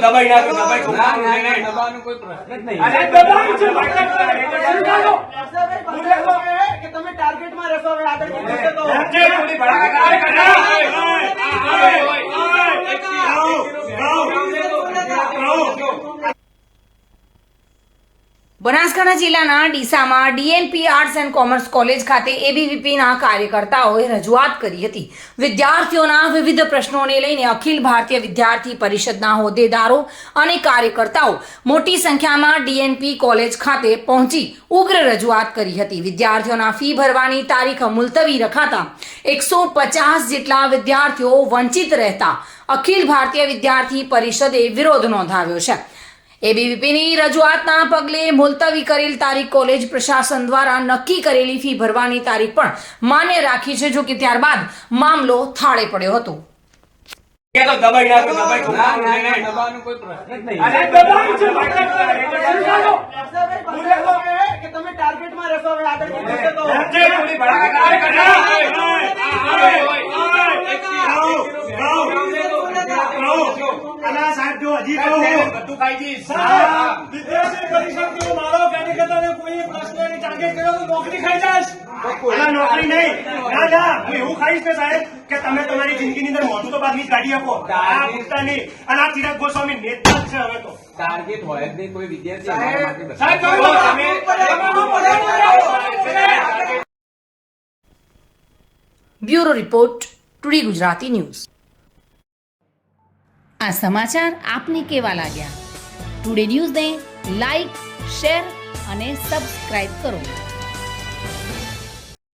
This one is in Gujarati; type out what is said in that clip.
દબાઈ નાખો, દબાઈ દબાવવાનો કોઈ પ્રશ્ન જ નહીં. અરે દબાઈ છે, કે તમે ટાર્ગેટમાં રહેશો હવે આગળ વધશો તો થોડી ભડાકા બનાસકાંઠા જિલ્લાના ડીસામાં DNP arts and commerce college ખાતે એબીવીપીના કાર્યકર્તાઓએ રજૂઆત કરી હતી. વિદ્યાર્થીઓના વિવિધ પ્રશ્નોને લઈને અખિલ ભારતીય વિદ્યાર્થી પરિષદના હોદ્દેદારો અને કાર્યકર્તાઓ મોટી સંખ્યામાં ડીએનપી કોલેજ ખાતે પહોંચી ઉગ્ર રજૂઆત કરી હતી. વિદ્યાર્થીઓના ફી ભરવાની તારીખ મુલતવી રખાતા 150 જેટલા વિદ્યાર્થીઓ વંચિત રહેતા અખિલ ભારતીય વિદ્યાર્થી પરિષદે વિરોધ નોંધાવ્યો છે. એબીવીપીની રજૂઆતના પગલે મુલતવી કરેલ તારીખ કોલેજ પ્રશાસન દ્વારા નક્કી કરેલી ફી ભરવાની તારીખ પણ માન્ય રાખી છે. જો કે ત્યારબાદ મામલો થાળે પડ્યો હતો. દબાઈ નાખો, દબાઈ દબાવવાનો કોઈ પ્રશ્ન જ નહીં. અરે દબાઈ છે, કે તમે ટાર્ગેટમાં રહેશો હવે આગળ વધશો તો થોડી ભડાકા સાહેબ જો હજી બધું ખાઈ જઈશ. વિદ્યાર્થી પરિષદનો મારો કાર્યકર્તાને કોઈ પ્રશ્નની ટાર્ગેટ કર્યો તો નોકરી ખાઈ જાશ. નોકરી નહીં, ના ના, હું એવું ખાઈશ ને સાહેબ કે તમે તમારી જિંદગીની અંદર મોટું તો બાદની કાઢી આપો. આ પૂછતા નહીં. અને આ ચિરાગ ગોસ્વામી નેતા જ છે હવે તો. ટાર્ગેટ હોય જ નહીં કોઈ વિદ્યાર્થી અમારા માટે બસ. સાહેબ bureau report, today Gujarati news. આ સમાચાર આપને કેવા લાગ્યા? ટુડે ન્યૂઝને લાઈક, શેર અને સબસ્ક્રાઇબ કરો.